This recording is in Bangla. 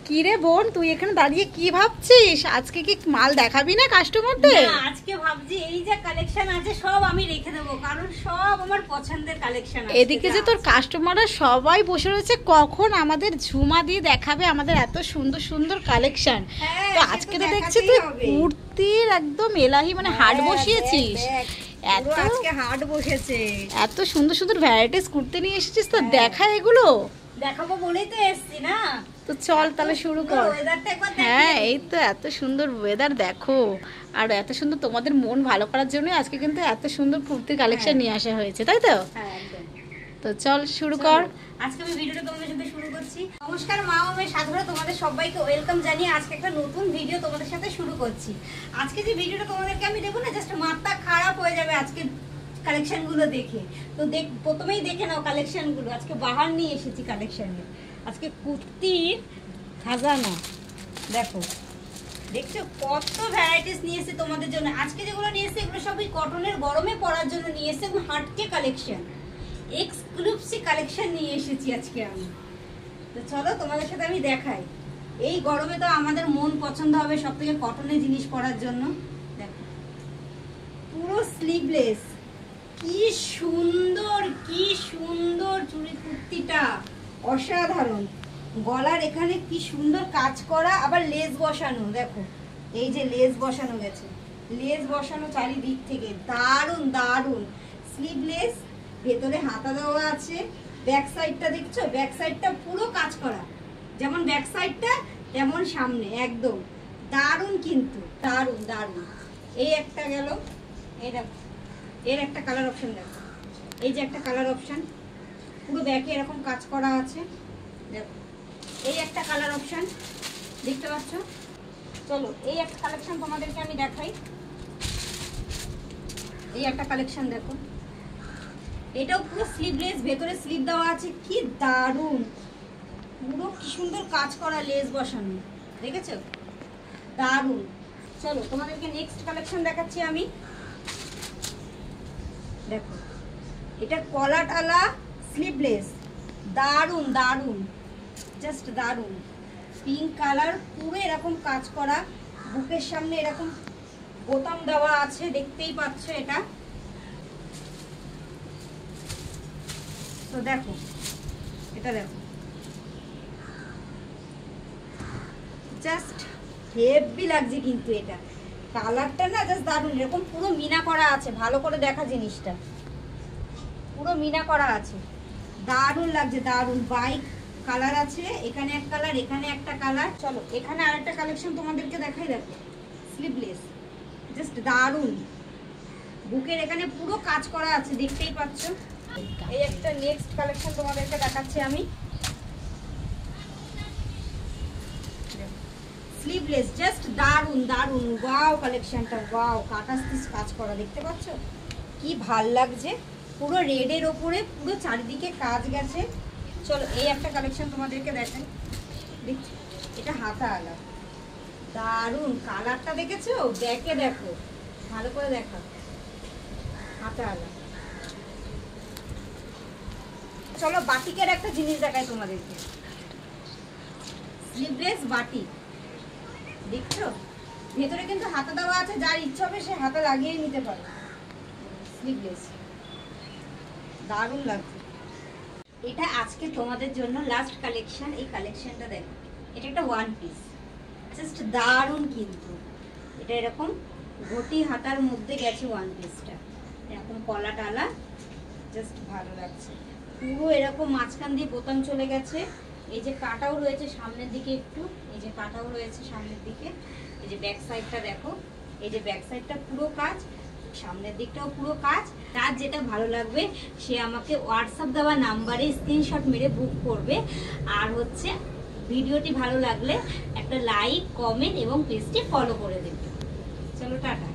কি রে বোন, তুই এখানে দাঁড়িয়ে কি ভাবছিস? আজকে কি মাল দেখাবি না কাস্টমারদের? না, আজকে ভাবছি এই যে কালেকশন আছে সব আমি রেখে দেবো, কারণ সব আমার পছন্দের কালেকশন আছে। এদিকে যে তোর কাস্টমাররা সবাই বসে রয়েছে, কখন আমাদের ঝুমা দিয়ে দেখাবে আমাদের এত সুন্দর সুন্দর কালেকশন। তো আজকে তো দেখছি তুই কুর্তির একদম এলাহি মানে হাট বসিয়েছিস। আজকে হাট বসেছে, এত সুন্দর সুন্দর ভ্যারাইটিস কুর্তি নিয়ে এসেছিস, তো দেখা এগুলো দেখাবো বলেই তো এসছি না। তো চল তাহলে শুরু কর। হ্যাঁ, এই তো এত সুন্দর ওয়েদার দেখো, আর এত সুন্দর তোমাদের মন ভালো করার জন্য আজকে কিন্তু এত সুন্দর কুর্তির কালেকশন নিয়ে আসা হয়েছে, তাই তো? তো চল শুরু কর। আজকে আমি ভিডিওটা তোমাদের সাথে শুরু করছি। নমস্কার মা ও মেয়ের সাথে তোমাদের সবাইকে ওয়েলকাম জানিয়ে আজকে একটা নতুন ভিডিও তোমাদের সাথে শুরু করছি। আজকে যে ভিডিওটা তোমাদেরকে আমি দেবো না, জাস্ট মাথা খারাপ হয়ে যাবে আজকে কালেকশন গুলো দেখে। তো প্রথমেই দেখে নাও কালেকশন গুলো। আজকে বাহার নিয়ে এসেছি কালেকশনে। আজকে কুর্তির খাজানা দেখো, দেখছো কত ভ্যারাইটিস নিয়ে এসেছে তোমাদের জন্য। আজকে যেগুলো নিয়ে এসেছে এগুলো সবই কটনের গরমে পরার জন্য নিয়ে এসেছে, এবং হাটকে কালেকশন এক্সক্লুসিভ কালেকশন নিয়ে এসেছি আজকে আমি। তো চলো তোমাদের সাথে আমি দেখাই। এই গরমে তো আমাদের মন পছন্দ হবে সব থেকে কটনের জিনিস পরার জন্য। দেখো পুরো স্লিভলেস, কি সুন্দর কি সুন্দর চুড়ি কুর্তিটা, অসাধারণ। গলার এখানে কি সুন্দর কাজ করা, আবার লেস বসানো। দেখো এই যে লেস বসানো গেছে, লেস বসানো চারিদিক থেকে, দারুন দারুন। স্লিভলেস, ভেতরে হাতা দেওয়া আছে। ব্যাক সাইডটা দেখছো, ব্যাক সাইডটা পুরো কাজ করা, যেমন ব্যাক সাইডটা তেমন সামনে, একদম দারুন, কিন্তু দারুন দারুন। এই একটা গেল, এই দেখো এর একটা কালার অপশন দেখো, এই যে একটা কালার অপশন, পুরো ব্যাকে এরকম কাজ করা আছে। দেখো এই একটা কালার অপশন দেখতে পাচ্ছ। চলো এই একটা কালেকশন তোমাদেরকে আমি দেখাই। এই একটা কালেকশন দেখো, এটাও পুরো স্লিভলেস, ভেতরে স্লিভ দেওয়া আছে, কি দারুন, পুরো কি সুন্দর কাজ করা, লেস বসানো, দেখেছো দারুন। চলো তোমাদেরকে নেক্সট কালেকশন দেখাচ্ছি আমি। দেখো এটা কলাটালা স্লিভলেস, দারুন দারুন, জাস্ট দারুন। পিঙ্ক কালার, পুরো এরকম কাজ করা, বুকের সামনে এরকম বোতাম দেওয়া আছে, দেখতেই পাচ্ছ এটা। তো দেখো এটা দেখো, জাস্ট হেভি লাগছে কিন্তু এটা। কালারটা না জাস্ট দারুন, এরকম পুরো মিনা করা আছে, ভালো করে দেখা জিনিসটা, পুরো মিনা করা আছে, দারুন লাগছে দারুন। বাইক কালার আছে, এখানে এক কালার, এখানে একটা কালার। চলো এখানে আরেকটা কালেকশন তোমাদেরকে দেখাই। দেখো স্লিভলেস, জাস্ট দারুন, বুকের এখানে পুরো কাজ করা আছে, দেখতেই পাচ্ছ। এই একটা নেক্সট কালেকশন তোমাদেরকে দেখাচ্ছি আমি। স্লিভলেস, জাস্ট দারুন দারুন, ওয়াও কালেকশনটা, ওয়াও, কাটা স্টিচ কাজ করা, দেখতে পাচ্ছ কি ভাল লাগছে। পুরো রেডের ওপরে পুরো চারিদিকে কাজ গেছে। চলো এই একটা কালেকশন তোমাদেরকে দেখাই। দেখছি এটা হাতা আলা, দারুন, কালারটা দেখেছো, ব্যাকে দেখো, ভালো করে দেখা, হাতা আলা। চলো বাটিকের একটা জিনিস দেখাই তোমাদেরকে, স্লিভলেস বাটিক, দেখছো ভেতরে কিন্তু হাতা দেওয়া আছে, যার ইচ্ছা হবে সে হাতা লাগিয়ে নিতে পারে। স্লিভলেস, দারুণ লাগছে। এটা আজকে তোমাদের জন্য লাস্ট কালেকশন। এই কালেকশনটা দেখো, এটা একটা ওয়ান পিস, জাস্ট দারুণ কিন্তু। এটা এরকম ঘটি হাতার মধ্যে গেছে ওয়ান পিসটা, এরকম কলা টালা, জাস্ট ভালো লাগছে। পুরো এরকম মাঝখান দিয়ে বোতাম চলে গেছে। এই যে কাটাও রয়েছে সামনের দিকে একটু, এই যে কাটাও রয়েছে সামনের দিকে। এই যে ব্যাক সাইডটা দেখো, এই যে ব্যাক সাইডটা পুরো কাজ, সামনের দিকটাও পুরো কাজ। তার যেটা ভালো লাগবে সে আমাকে হোয়াটসঅ্যাপ দেওয়া নাম্বারে স্ক্রিনশট মেরে বুক করবে। আর হচ্ছে ভিডিওটি ভালো লাগলে একটা লাইক, কমেন্ট এবং পেজটি ফলো করে দেবে। চলো টাটা।